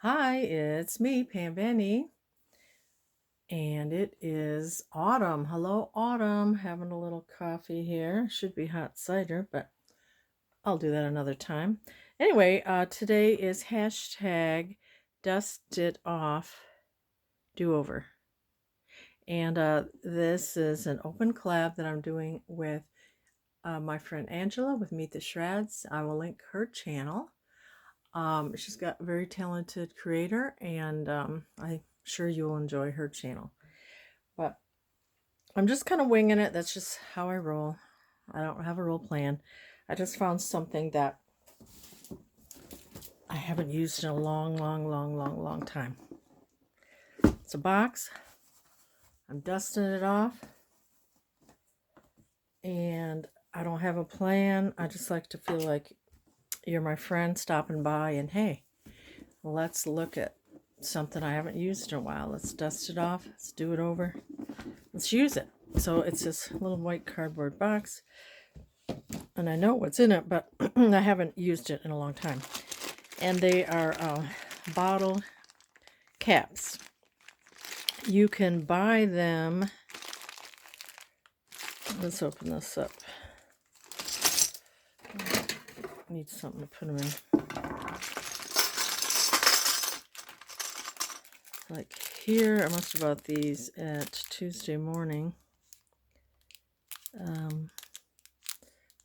Hi, it's me, Pam Benny, and it is autumn. Hello, autumn. Having a little coffee here. Should be hot cider, but I'll do that another time. Anyway, today is hashtag dust it off do over. And this is an open collab that I'm doing with my friend Angela with Meet the Schrads. I will link her channel. She's got a very talented creator, and I'm sure you'll enjoy her channel. But I'm just kind of winging it. That's just how I roll. I don't have a real plan. I just found something that I haven't used in a long time. It's a box. I'm dusting it off. And I don't have a plan. I just like to feel like you're my friend stopping by and hey, let's look at something I haven't used in a while. Let's dust it off. Let's do it over. Let's use it. So it's this little white cardboard box. And I know what's in it, but I haven't used it in a long time. And they are bottle caps. You can buy them. Let's open this up. I need something to put them in. Like here, I must have bought these at Tuesday morning.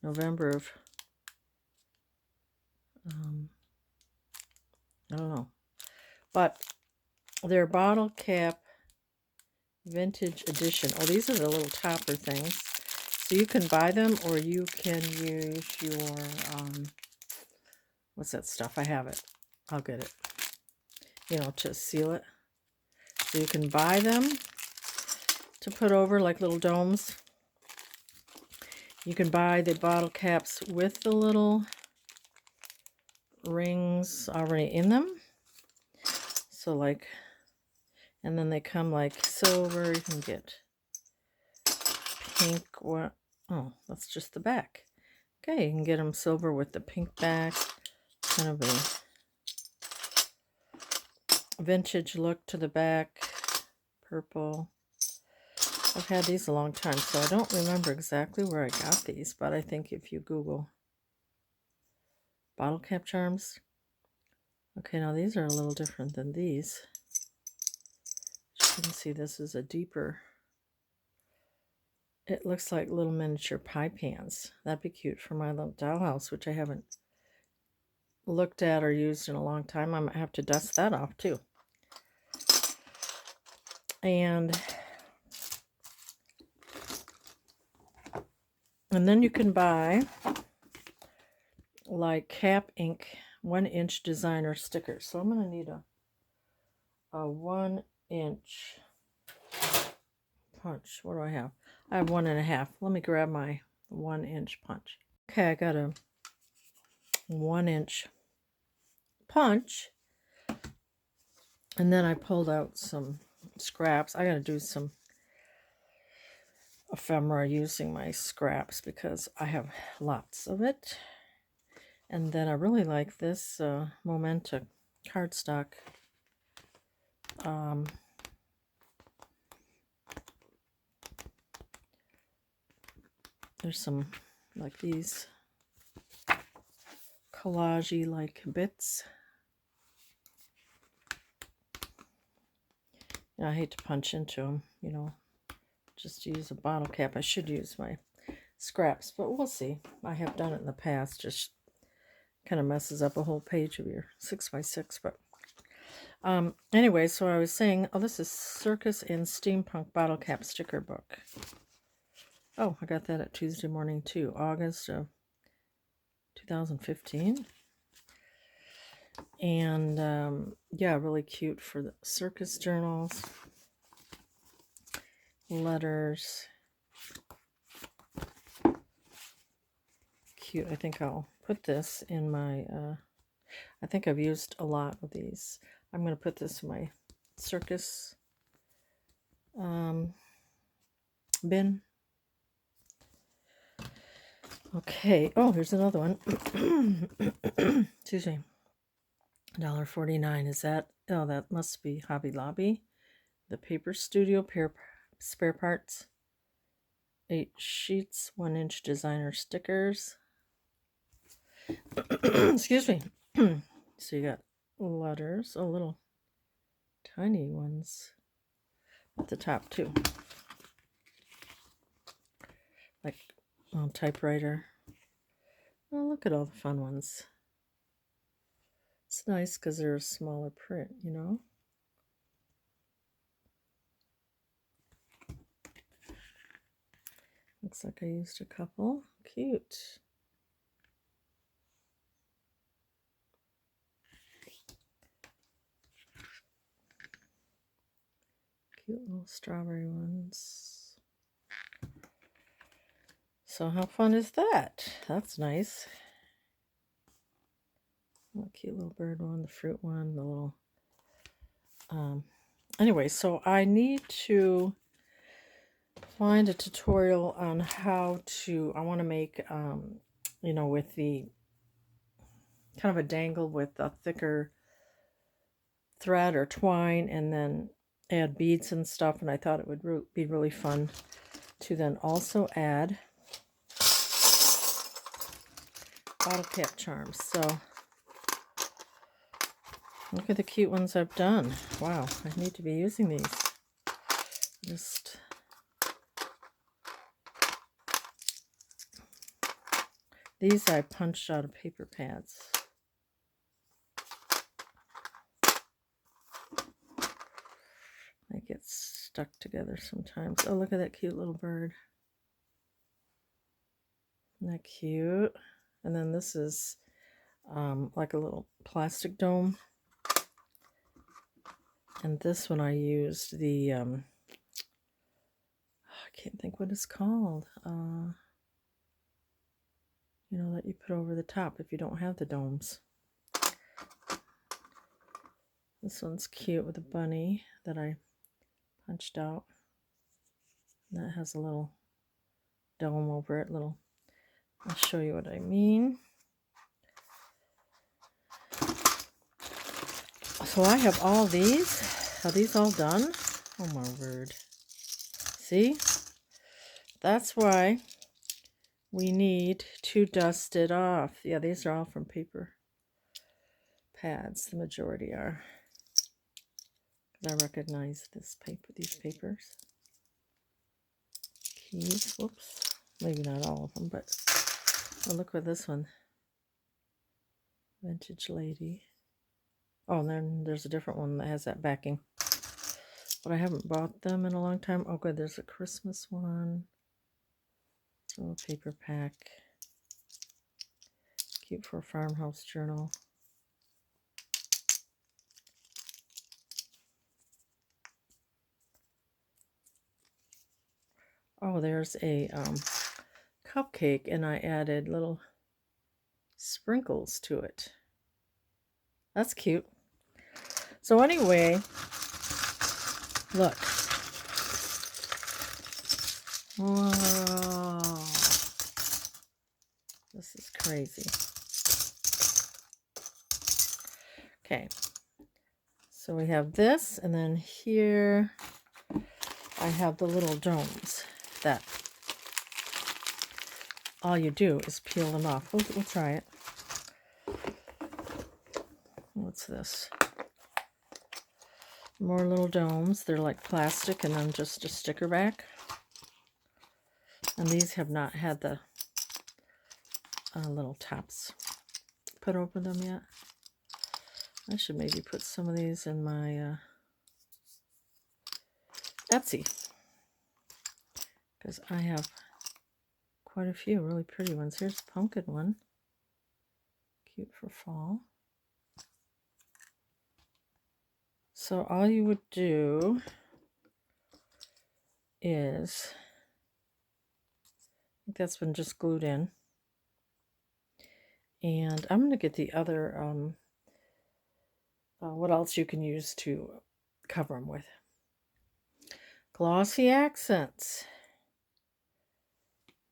November of, I don't know. But they're bottle cap vintage edition. Oh, these are the little topper things. So you can buy them or you can use your, what's that stuff? I have it. I'll get it. You know, to seal it. So you can buy them to put over like little domes. You can buy the bottle caps with the little rings already in them. So like, and then they come like silver. You can get pink. What? Oh, that's just the back. Okay, you can get them silver with the pink back. Kind of a vintage look to the back. Purple. I've had these a long time, so I don't remember exactly where I got these, but I think if you Google bottle cap charms. Okay, now these are a little different than these. As you can see, this is a deeper. It looks like little miniature pie pans. That'd be cute for my little dollhouse, which I haven't looked at or used in a long time. I might have to dust that off too. And then you can buy like cap ink 1-inch designer stickers. So I'm going to need a 1-inch punch. What do I have? I have 1.5. Let me grab my 1-inch punch. Okay, I got a 1-inch punch. And then I pulled out some scraps. I got to do some ephemera using my scraps because I have lots of it. And then I really like this Momenta cardstock. There's some like these collage-y like bits. And I hate to punch into them, you know, just use a bottle cap. I should use my scraps, but we'll see. I have done it in the past, just kind of messes up a whole page of your 6x6, but anyway, so I was saying, oh, this is Circus and Steampunk Bottle Cap Sticker Book. Oh, I got that at Tuesday morning too, August of 2015. And yeah, really cute for the circus journals, letters. Cute. I think I'll put this in my, I think I've used a lot of these. I'm going to put this in my circus bin. Okay. Oh, here's another one. Excuse me. $1.49. Is that? Oh, that must be Hobby Lobby. The Paper Studio spare parts. 8 sheets, 1-inch designer stickers. Excuse me. So you got letters, little tiny ones at the top too. Like typewriter. Oh, look at all the fun ones. It's nice because they're a smaller print, you know. Looks like I used a couple. Cute. Cute little strawberry ones. So how fun is that? That's nice. A cute little bird one, the fruit one, the little... Anyway, so I need to find a tutorial on how to... I want to make, you know, with the... kind of a dangle with a thicker thread or twine, and then add beads and stuff, and I thought it would be really fun to then also add bottle cap charms. So look at the cute ones I've done. Wow, I need to be using these. Just these I punched out of paper pads. They get stuck together sometimes. Oh, look at that cute little bird. Isn't that cute? And then this is like a little plastic dome. And this one I used the, I can't think what it's called. You know, that you put over the top if you don't have the domes. This one's cute with a bunny that I punched out. And that has a little dome over it. I'll show you what I mean. So I have all these. Are these all done? Oh my word. See? That's why we need to dust it off. Yeah, these are all from paper pads. The majority are. I recognize this paper, these papers. Keys, whoops. Maybe not all of them, but oh, look at this one. Vintage Lady. Oh, and then there's a different one that has that backing. But I haven't bought them in a long time. Oh, good. There's a Christmas one. A little paper pack. Cute for a farmhouse journal. Oh, there's a cupcake, and I added little sprinkles to it. That's cute. So anyway, look. Wow. This is crazy. Okay. So we have this, and then here I have the little domes that all you do is peel them off. We'll try it. What's this? More little domes. They're like plastic and then just a sticker back. And these have not had the little tops put over them yet. I should maybe put some of these in my Etsy, because I have quite a few really pretty ones. Here's a pumpkin one. Cute for fall. So all you would do is, I think that's been just glued in. And I'm going to get the other, what else you can use to cover them with. Glossy accents.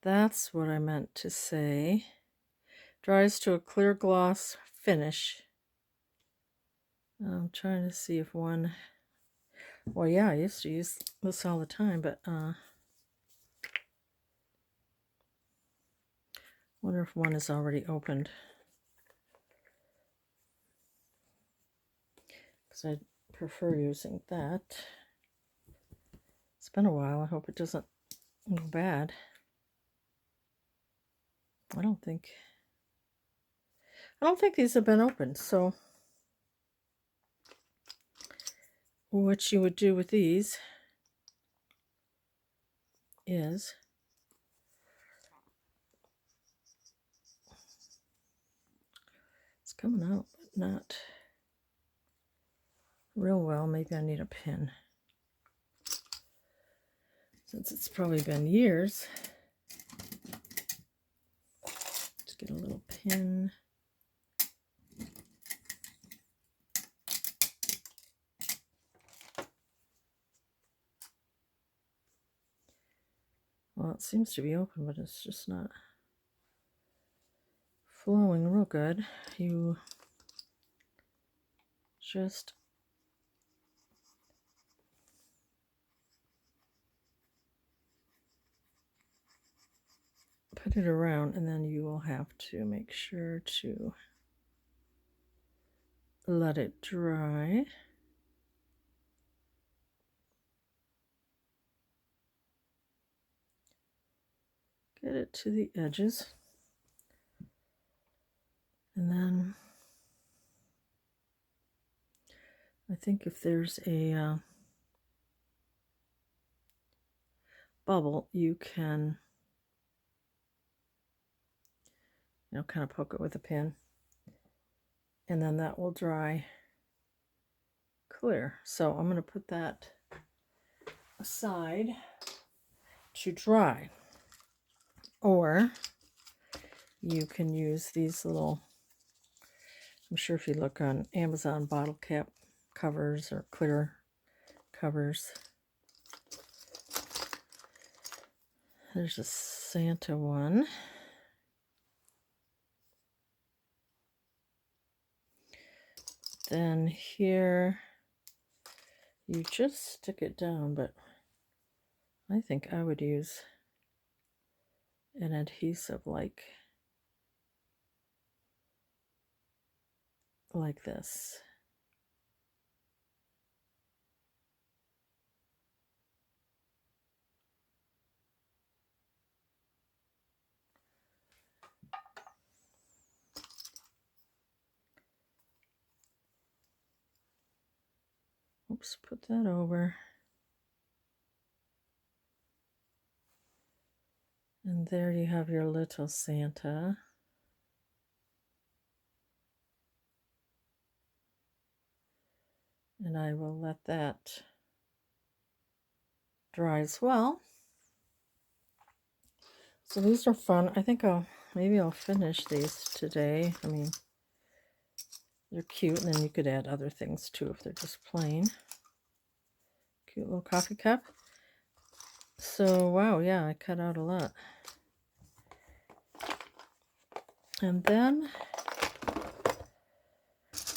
That's what I meant to say. Dries to a clear gloss finish. I'm trying to see if one, well, yeah, I used to use this all the time, but wonder if one is already opened. Because I prefer using that. It's been a while. I hope it doesn't go bad. I don't think these have been opened. So what you would do with these is it's coming out, but not real well. Maybe I need a pin. Since it's probably been years. Let's get a little pin. Well, it seems to be open, but it's just not flowing real good. You just put it around, and then you will have to make sure to let it dry. Get it to the edges. And then I think if there's a bubble, you can, kind of poke it with a pin. And then that will dry clear. So I'm going to put that aside to dry. Or you can use these little, I'm sure if you look on Amazon, bottle cap covers or clear covers. There's a Santa one. Then here, you just stick it down, but I think I would use an adhesive like this. Oops, put that over. And there you have your little Santa. And I will let that dry as well. So these are fun. I think maybe I'll finish these today. I mean, they're cute, and then you could add other things too if they're just plain. Cute little coffee cup. So, wow, yeah, I cut out a lot. And then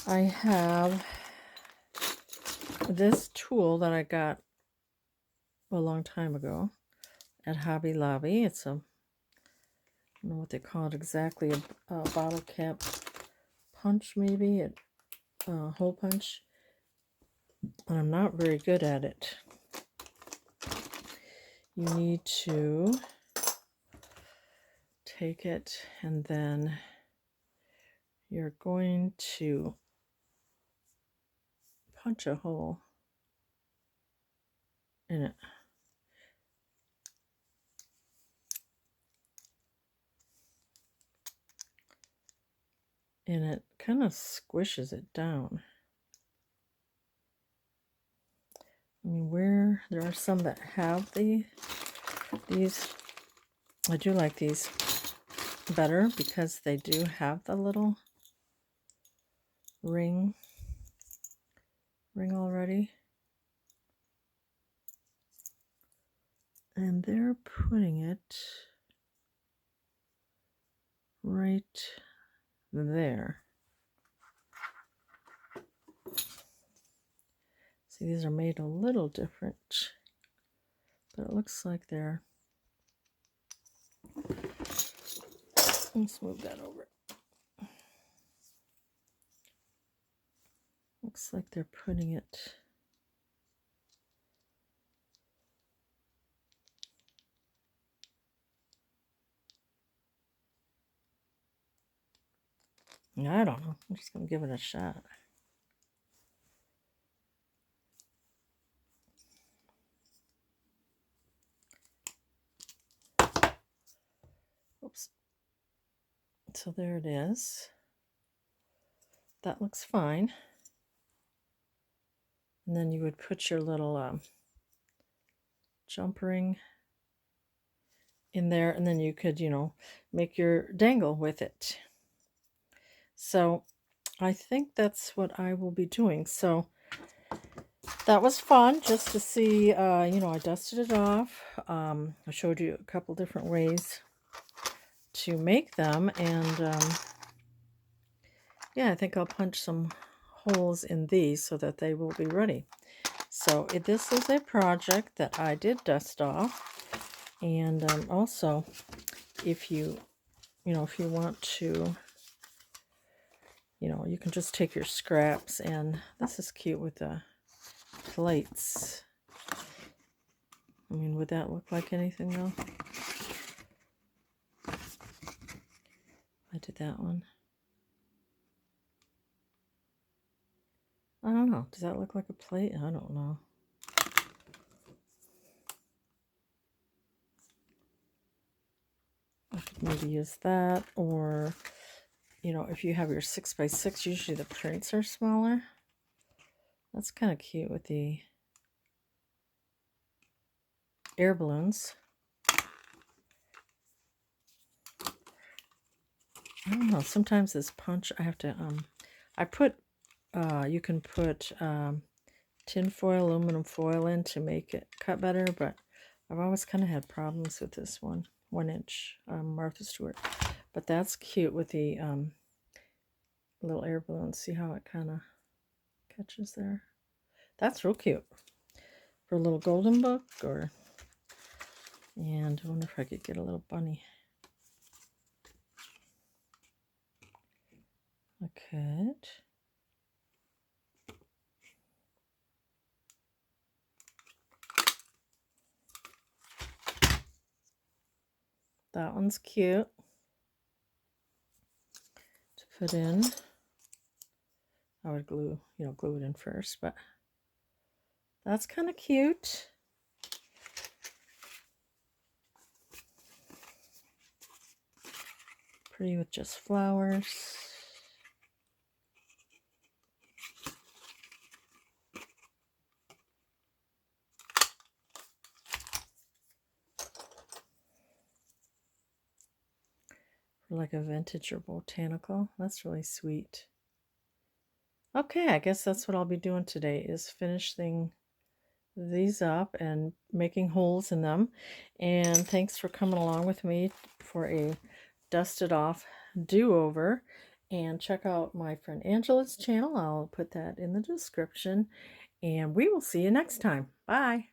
I have this tool that I got a long time ago at Hobby Lobby. It's I don't know what they call it exactly, a bottle cap punch maybe, a hole punch. But I'm not very good at it. You need to take it, and then you're going to punch a hole in it. And it kind of squishes it down. I mean, where there are some that have these, I do like these better because they do have the little ring already. And they're putting it right there. See, these are made a little different, but it looks like they're... Let's move that over. Looks like they're putting it... I don't know. I'm just going to give it a shot. Oops. So there it is. That looks fine. And then you would put your little jump ring in there, and then you could, make your dangle with it. So I think that's what I will be doing. So that was fun just to see, I dusted it off. I showed you a couple different ways to make them, and yeah, I think I'll punch some holes in these so that they will be ready. So this is a project that I did dust off, and also if you want to, you can just take your scraps, and this is cute with the plates. I mean, would that look like anything though? I did that one. I don't know. Does that look like a plate? I don't know. I could maybe use that, or, if you have your 6x6, usually the prints are smaller. That's kind of cute with the air balloons. I don't know. Sometimes this punch, I have to, I put, you can put tin foil, aluminum foil in to make it cut better, but I've always kind of had problems with this 1-inch Martha Stewart. But that's cute with the little air balloons. See how it kind of catches there? That's real cute for a little golden book, and I wonder if I could get a little bunny. I could. That one's cute to put in. I would glue it in first, but that's kind of cute. Pretty with just flowers. For like a vintage or botanical. That's really sweet. Okay, I guess that's what I'll be doing today, is finishing these up and making holes in them. And thanks for coming along with me for a dusted off do-over. And check out my friend Angela's channel. I'll put that in the description. And we will see you next time. Bye.